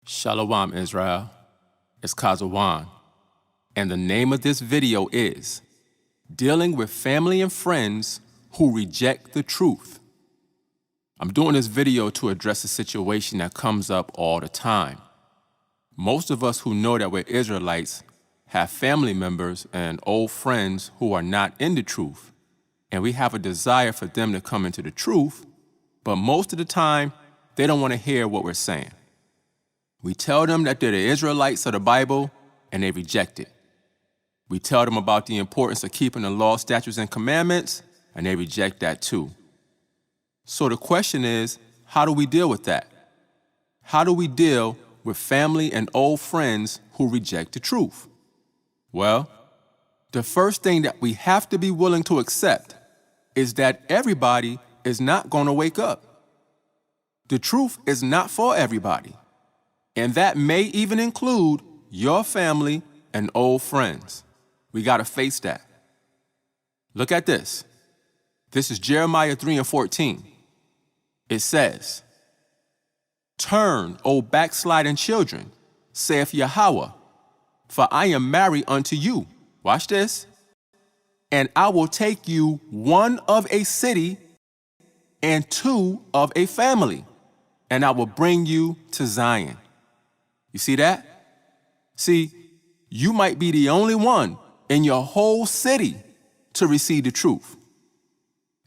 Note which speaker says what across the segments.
Speaker 1: Shalom, Israel. It's Kazawan, and the name of this video is Dealing with Family and Friends Who Reject the Truth. I'm doing this video to address a situation that comes up all the time. Most of us who know that we're Israelites have family members and old friends who are not in the truth, and we have a desire for them to come into the truth, but most of the time, they don't want to hear what we're saying. We tell them that they're the Israelites of the Bible, and they reject it. We tell them about the importance of keeping the law, statutes, and commandments, and they reject that too. So the question is, how do we deal with that? How do we deal with family and old friends who reject the truth? Well, the first thing that we have to be willing to accept is that everybody is not going to wake up. The truth is not for everybody. And that may even include your family and old friends. We got to face that. Look at this. This is Jeremiah 3:14. It says, "Turn, O backsliding children, saith Yahweh, for I am married unto you." Watch this. "And I will take you one of a city and two of a family, and I will bring you to Zion." You see that? See, you might be the only one in your whole city to receive the truth.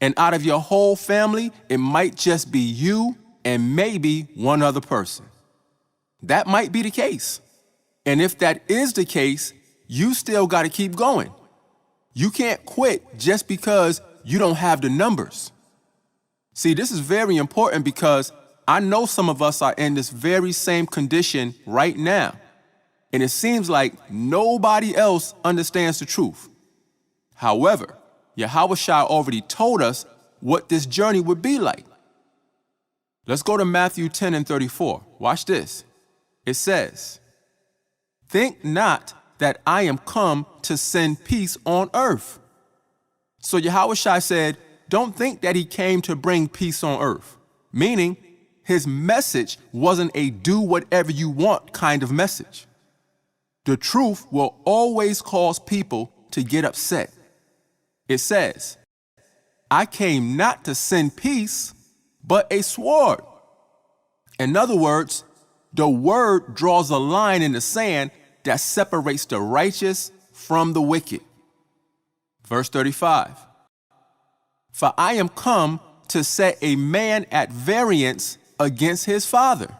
Speaker 1: And out of your whole family, it might just be you and maybe one other person. That might be the case. And if that is the case, you still got to keep going. You can't quit just because you don't have the numbers. See, this is very important because I know some of us are in this very same condition right now, and it seems like nobody else understands the truth. However, Yahushua already told us what this journey would be like. Let's go to Matthew 10:34. Watch this. It says, "Think not that I am come to send peace on earth." So Yahushua said, don't think that he came to bring peace on earth, meaning his message wasn't a do whatever you want kind of message. The truth will always cause people to get upset. It says, "I came not to send peace, but a sword." In other words, the word draws a line in the sand that separates the righteous from the wicked. Verse 35, "For I am come to set a man at variance against his father,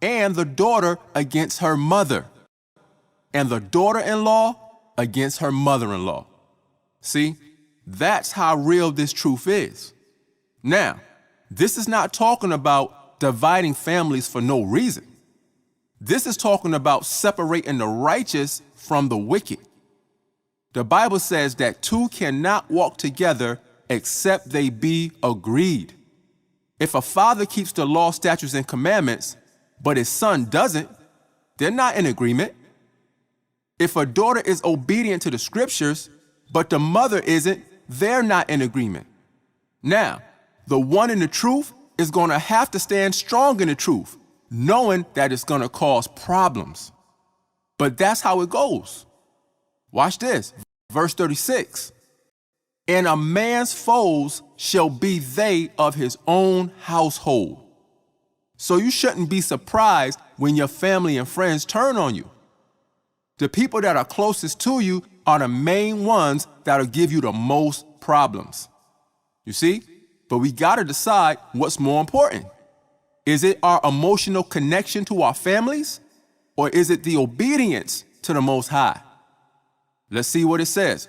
Speaker 1: and the daughter against her mother, and the daughter-in-law against her mother-in-law." See, that's how real this truth is. Now, this is not talking about dividing families for no reason. This is talking about separating the righteous from the wicked. The Bible says that two cannot walk together except they be agreed. If a father keeps the law, statutes, and commandments, but his son doesn't, they're not in agreement. If a daughter is obedient to the scriptures, but the mother isn't, they're not in agreement. Now, the one in the truth is going to have to stand strong in the truth, knowing that it's going to cause problems. But that's how it goes. Watch this. Verse 36. "And a man's foes shall be they of his own household." So you shouldn't be surprised when your family and friends turn on you. The people that are closest to you are the main ones that'll give you the most problems. You see? But we gotta decide what's more important. Is it our emotional connection to our families, or is it the obedience to the Most High? Let's see what it says.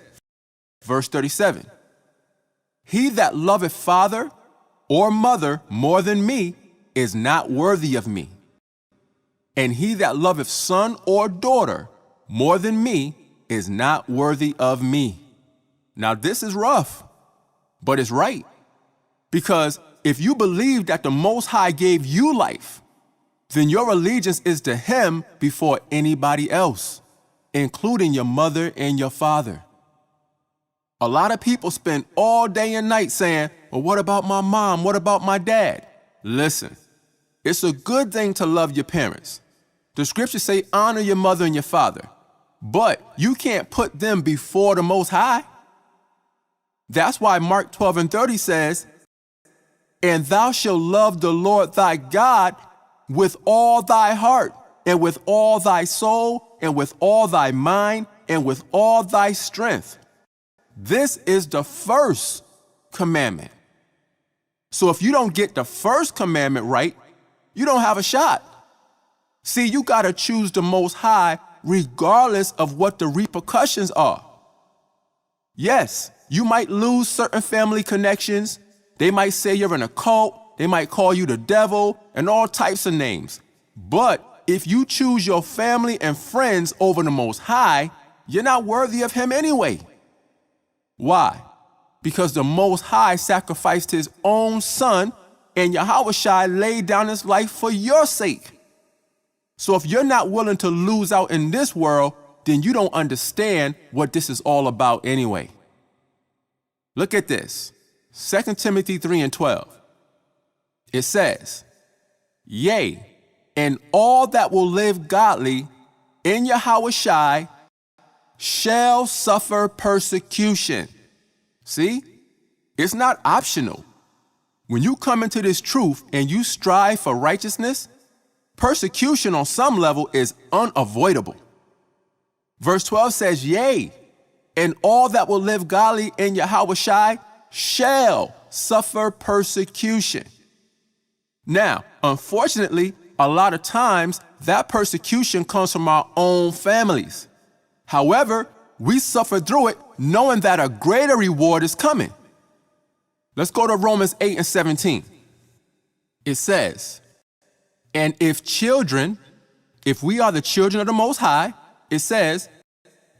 Speaker 1: Verse 37. "He that loveth father or mother more than me is not worthy of me. And he that loveth son or daughter more than me is not worthy of me." Now this is rough, but it's right. Because if you believe that the Most High gave you life, then your allegiance is to him before anybody else, including your mother and your father. A lot of people spend all day and night saying, "Well, what about my mom? What about my dad?" Listen, It's a good thing to love your parents. The scriptures say honor your mother and your father, but you can't put them before the Most High. That's why Mark 12:30 says, "And thou shalt love the Lord thy God with all thy heart, and with all thy soul, and with all thy mind, and with all thy strength." This is the first commandment. So if you don't get the first commandment right, you don't have a shot. See, you got to choose the Most High regardless of what the repercussions are. Yes, you might lose certain family connections. They might say you're in a cult. They might call you the devil and all types of names. But if you choose your family and friends over the Most High, you're not worthy of him anyway. Why? Because the Most High sacrificed his own son, and Yahushua laid down his life for your sake. So if you're not willing to lose out in this world, then you don't understand what this is all about anyway. Look at this. 2 Timothy 3:12. It says, "Yea, and all that will live godly in Yahushua shall suffer persecution." See? It's not optional. When you come into this truth and you strive for righteousness, persecution on some level is unavoidable. Verse 12 says, "Yea, and all that will live godly in Yahushua shall suffer persecution." Now, unfortunately, a lot of times that persecution comes from our own families. However, we suffer through it knowing that a greater reward is coming. Let's go to Romans 8:17. It says, "And if children, if we are the children of the Most High," it says,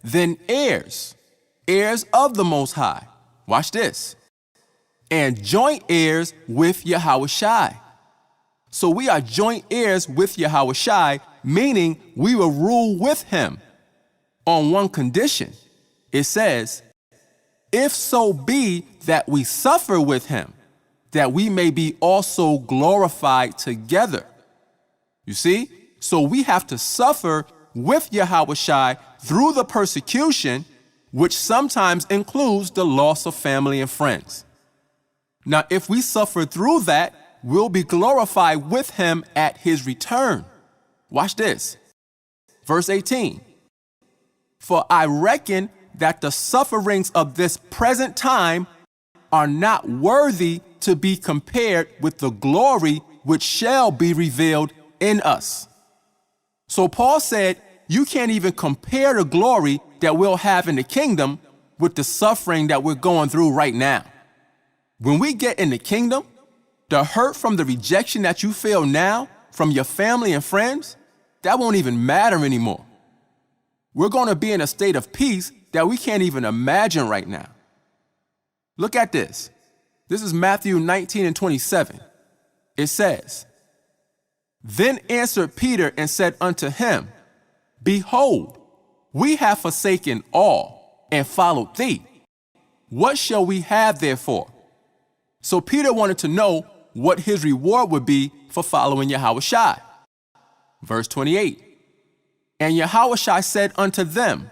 Speaker 1: "then heirs, heirs of the Most High." Watch this. "And joint heirs with Yahushua." So we are joint heirs with Yahushua, meaning we will rule with him on one condition. It says, "If so be that we suffer with him, that we may be also glorified together." You see? So we have to suffer with Yahushua through the persecution, which sometimes includes the loss of family and friends. Now, if we suffer through that, we'll be glorified with him at his return. Watch this. Verse 18. "For I reckon that the sufferings of this present time are not worthy to be compared with the glory which shall be revealed in us." So Paul said, you can't even compare the glory that we'll have in the kingdom with the suffering that we're going through right now. When we get in the kingdom, the hurt from the rejection that you feel now from your family and friends, that won't even matter anymore. We're going to be in a state of peace that we can't even imagine right now. Look at this. This is Matthew 19:27. It says, "Then answered Peter and said unto him, Behold, we have forsaken all and followed thee. What shall we have therefore?" So Peter wanted to know what his reward would be for following Yahushua. Verse 28. "And Yahushua said unto them,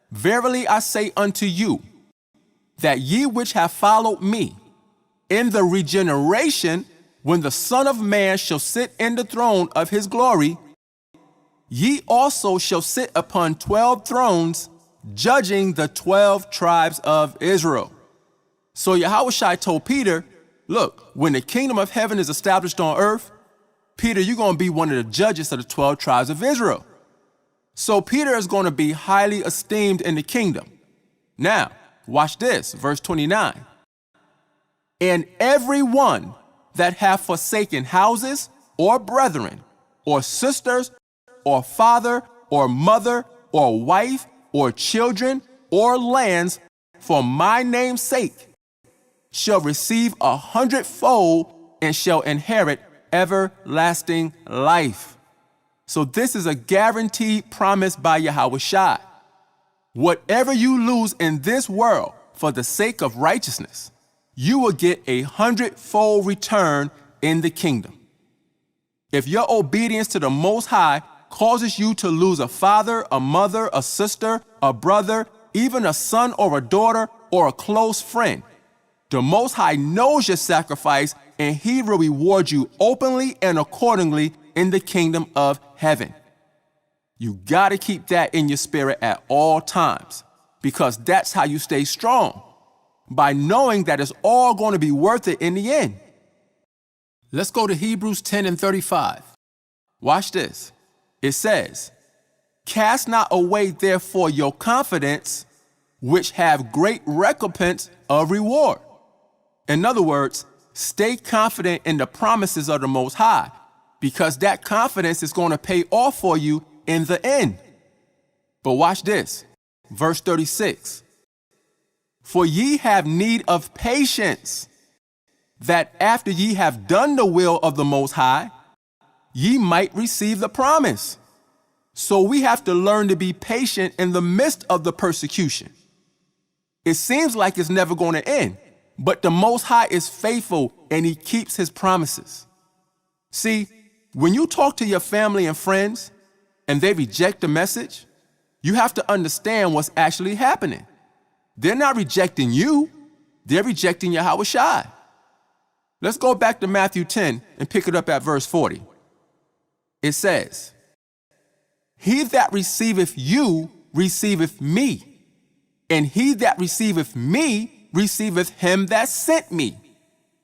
Speaker 1: Verily I say unto you, that ye which have followed me, in the regeneration, when the Son of Man shall sit in the throne of his glory, ye also shall sit upon 12 thrones, judging the 12 tribes of Israel." So Yahushua told Peter, look, when the kingdom of heaven is established on earth, Peter, you're going to be one of the judges of the 12 tribes of Israel. So Peter is going to be highly esteemed in the kingdom. Now, watch this, verse 29. "And every one that hath forsaken houses, or brethren, or sisters, or father, or mother, or wife, or children, or lands, for my name's sake, shall receive 100-fold and shall inherit everlasting life." So this is a guaranteed promise by Yahushua. Whatever you lose in this world for the sake of righteousness, you will get 100-fold return in the kingdom. If your obedience to the Most High causes you to lose a father, a mother, a sister, a brother, even a son or a daughter, or a close friend, the Most High knows your sacrifice, and He will reward you openly and accordingly in the kingdom of heaven. You got to keep that in your spirit at all times, because that's how you stay strong, by knowing that it's all going to be worth it in the end. Let's go to Hebrews 10:35. Watch this. It says, "Cast not away therefore your confidence, which have great recompense of reward." In other words, stay confident in the promises of the Most High, because that confidence is going to pay off for you in the end. But watch this, verse 36. "For ye have need of patience, that after ye have done the will of the Most High, ye might receive the promise." So we have to learn to be patient in the midst of the persecution. It seems like it's never going to end, but the Most High is faithful and He keeps His promises. See, when you talk to your family and friends and they reject the message, you have to understand what's actually happening. They're not rejecting you, they're rejecting Yahweh Shai. Let's go back to Matthew 10 and pick it up at verse 40. It says, "He that receiveth you receiveth me, and he that receiveth me receiveth him that sent me."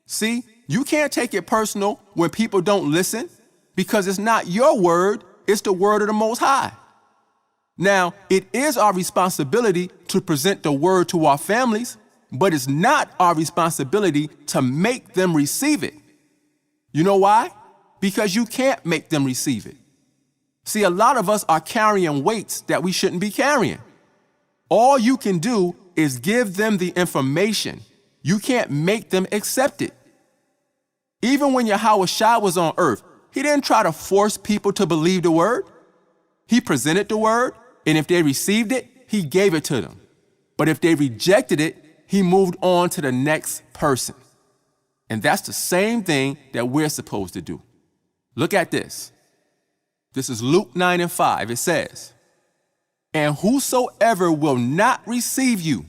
Speaker 1: See, you can't take it personal when people don't listen, because it's not your word, it's the word of the Most High. Now, it is our responsibility to present the word to our families, but it's not our responsibility to make them receive it. You know why? Because you can't make them receive it. See, a lot of us are carrying weights that we shouldn't be carrying. All you can do is give them the information. You can't make them accept it. Even when Yahweh Shai was on earth, He didn't try to force people to believe the word. He presented the word, and if they received it, He gave it to them. But if they rejected it, He moved on to the next person. And that's the same thing that we're supposed to do. Look at this. This is Luke 9:5. It says, "And whosoever will not receive you,"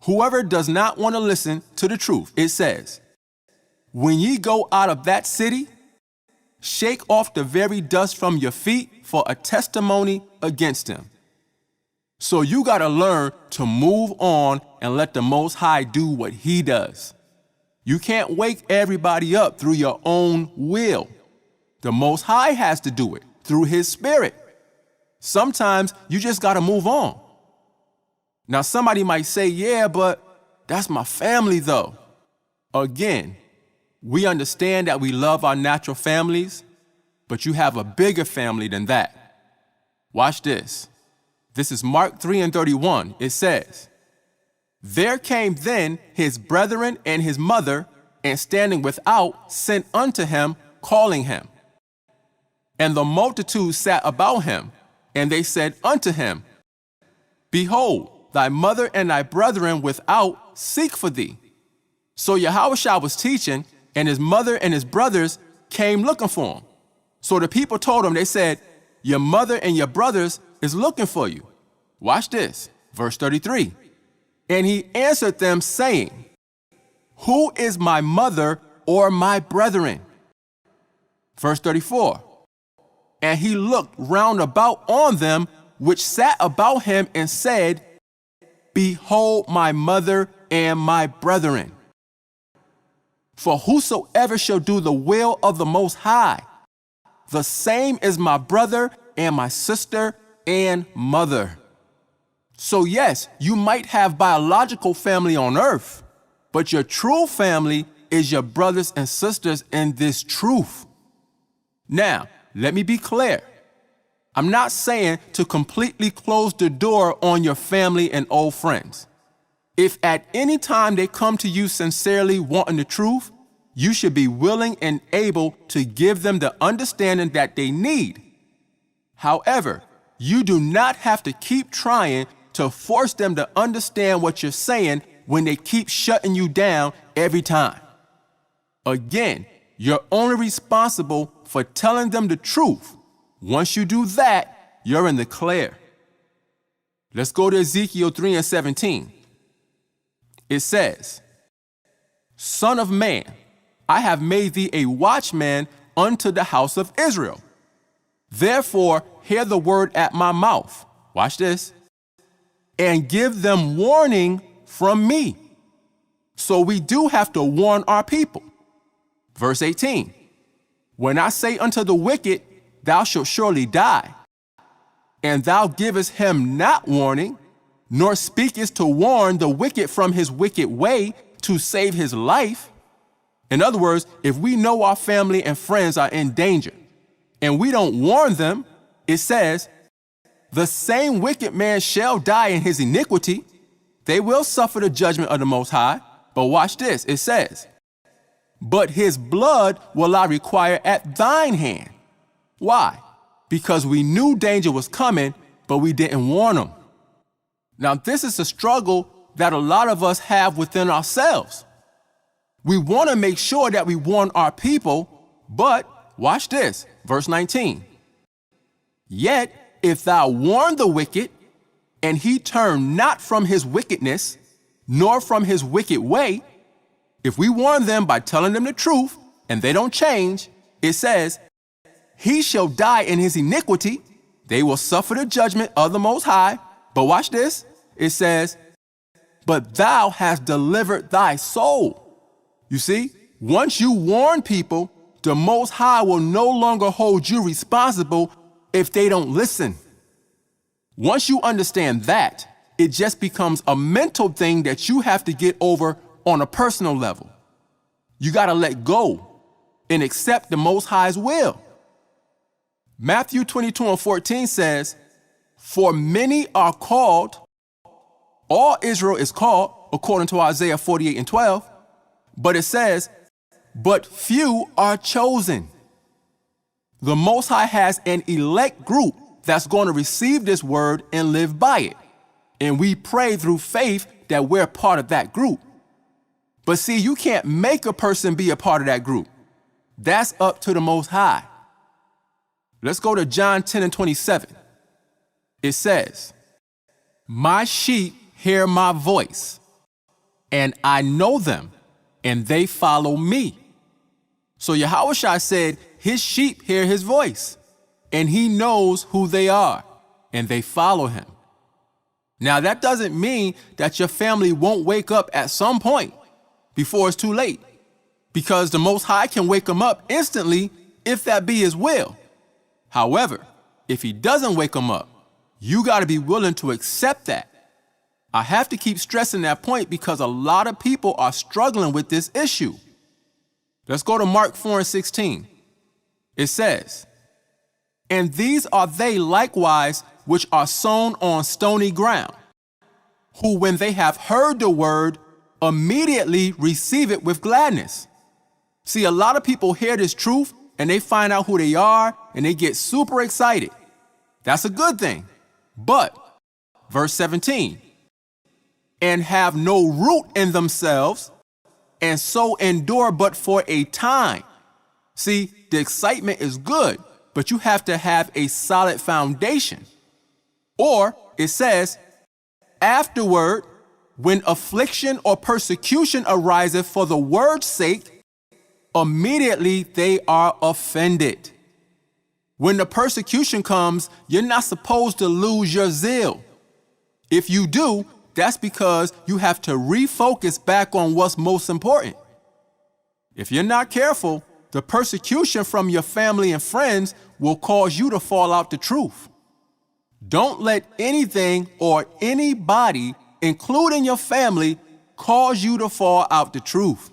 Speaker 1: whoever does not want to listen to the truth, it says, "when ye go out of that city, shake off the very dust from your feet for a testimony against him." So you got to learn to move on and let the Most High do what He does. You can't wake everybody up through your own will. The Most High has to do it through His Spirit. Sometimes you just got to move on. Now somebody might say, "Yeah, but that's my family though." Again, we understand that we love our natural families, but you have a bigger family than that. Watch this. This is Mark 3:31. It says, "There came then his brethren and his mother, and standing without, sent unto him, calling him. And the multitude sat about him, and they said unto him, Behold, thy mother and thy brethren without seek for thee." So Yahushua was teaching, and his mother and his brothers came looking for him. So the people told him, they said, "Your mother and your brothers is looking for you." Watch this, verse 33. "And he answered them, saying, Who is my mother or my brethren?" Verse 34. "And he looked round about on them which sat about him, and said, Behold my mother and my brethren. For whosoever shall do the will of the Most High, the same is my brother and my sister and mother." So yes, you might have biological family on earth, but your true family is your brothers and sisters in this truth. Now, let me be clear. I'm not saying to completely close the door on your family and old friends. If at any time they come to you sincerely wanting the truth, you should be willing and able to give them the understanding that they need. However, you do not have to keep trying to force them to understand what you're saying when they keep shutting you down every time. Again, you're only responsible for telling them the truth. Once you do that, you're in the clear. Let's go to Ezekiel 3:17. It says, Son of man, I have made thee a watchman unto the house of Israel. Therefore, hear the word at my mouth. Watch this. And give them warning from me. So we do have to warn our people. Verse 18. When I say unto the wicked, thou shalt surely die, and thou givest him not warning, nor speakest to warn the wicked from his wicked way to save his life. In other words, if we know our family and friends are in danger, and we don't warn them, it says, the same wicked man shall die in his iniquity. They will suffer the judgment of the Most High. But watch this, it says, but his blood will I require at thine hand. Why? Because we knew danger was coming, but we didn't warn them. Now, this is a struggle that a lot of us have within ourselves. We want to make sure that we warn our people, but watch this, verse 19. Yet, if thou warn the wicked, and he turn not from his wickedness, nor from his wicked way, if we warn them by telling them the truth, and they don't change, it says, he shall die in his iniquity. They will suffer the judgment of the Most High. But watch this. It says, but thou hast delivered thy soul. You see, once you warn people, the Most High will no longer hold you responsible if they don't listen. Once you understand that, it just becomes a mental thing that you have to get over on a personal level. You got to let go and accept the Most High's will. Matthew 22:14 says, for many are called, all Israel is called, according to Isaiah 48:12, but it says, but few are chosen. The Most High has an elect group that's going to receive this word and live by it. And we pray through faith that we're part of that group. But see, you can't make a person be a part of that group. That's up to the Most High. Let's go to John 10:27. It says, my sheep hear my voice, and I know them, and they follow me. So Yahushua said his sheep hear his voice, and he knows who they are, and they follow him. Now, that doesn't mean that your family won't wake up at some point before it's too late, because the Most High can wake them up instantly if that be his will. However, if he doesn't wake them up, you got to be willing to accept that. I have to keep stressing that point because a lot of people are struggling with this issue. Let's go to Mark 4:16. It says, and these are they likewise which are sown on stony ground, who when they have heard the word, immediately receive it with gladness. See, a lot of people hear this truth and they find out who they are and they get super excited. That's a good thing. But, verse 17, and have no root in themselves, and so endure but for a time. See, the excitement is good, but you have to have a solid foundation. Or it says, afterward, when affliction or persecution ariseth for the word's sake, immediately they are offended. When the persecution comes, you're not supposed to lose your zeal. If you do, that's because you have to refocus back on what's most important. If you're not careful, the persecution from your family and friends will cause you to fall out the truth. Don't let anything or anybody, including your family, cause you to fall out the truth.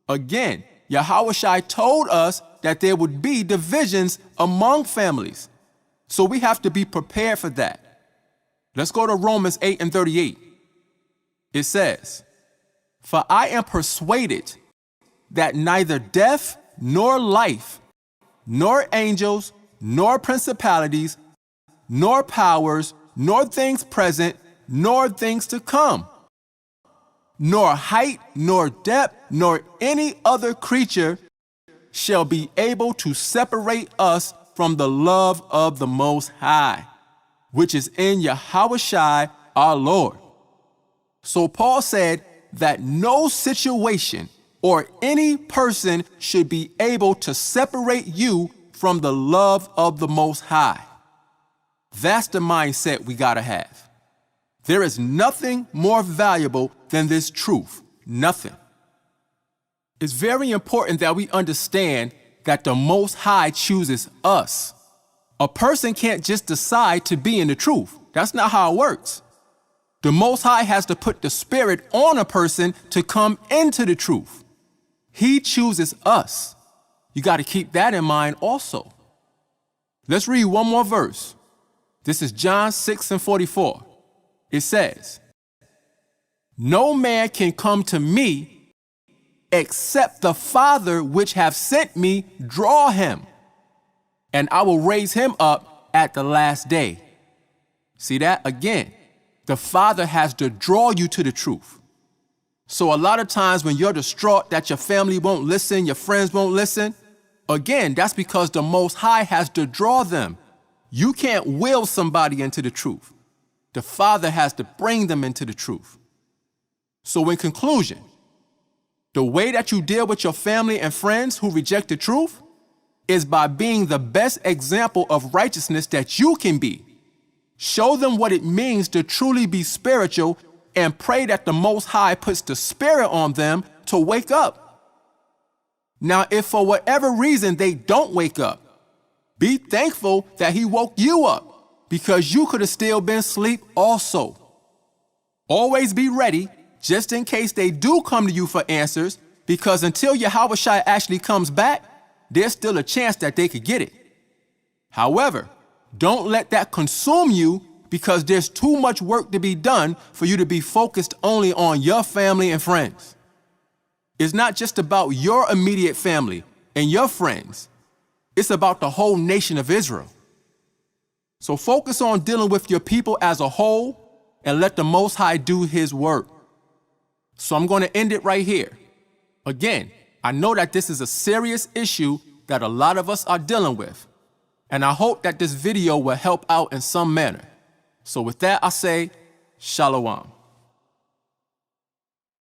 Speaker 1: Again, Yahushua told us that there would be divisions among families. So we have to be prepared for that. Let's go to Romans 8:38. It says, for I am persuaded that neither death nor life, nor angels, nor principalities, nor powers, nor things present, nor things to come, nor height, nor depth, nor any other creature shall be able to separate us from the love of the Most High, which is in Yahushua our Lord. So Paul said that no situation or any person should be able to separate you from the love of the Most High. That's the mindset we gotta have. There is nothing more valuable than this truth. Nothing. It's very important that we understand that the Most High chooses us. A person can't just decide to be in the truth. That's not how it works. The Most High has to put the Spirit on a person to come into the truth. He chooses us. You got to keep that in mind also. Let's read one more verse. This is John 6:44. It says, "No man can come to me except the Father which hath sent me draw him, and I will raise him up at the last day." See that? Again, the Father has to draw you to the truth. So a lot of times when you're distraught that your family won't listen, your friends won't listen, again, that's because the Most High has to draw them. You can't will somebody into the truth. The Father has to bring them into the truth. So in conclusion, the way that you deal with your family and friends who reject the truth is by being the best example of righteousness that you can be. Show them what it means to truly be spiritual and pray that the Most High puts the Spirit on them to wake up. Now, if for whatever reason they don't wake up, be thankful that He woke you up, because you could have still been asleep also. Always be ready, just in case they do come to you for answers, because until Yahushua actually comes back, there's still a chance that they could get it. However, don't let that consume you, because there's too much work to be done for you to be focused only on your family and friends. It's not just about your immediate family and your friends. It's about the whole nation of Israel. So focus on dealing with your people as a whole and let the Most High do His work. So I'm going to end it right here. Again, I know that this is a serious issue that a lot of us are dealing with, and I hope that this video will help out in some manner. So with that, I say, Shalom.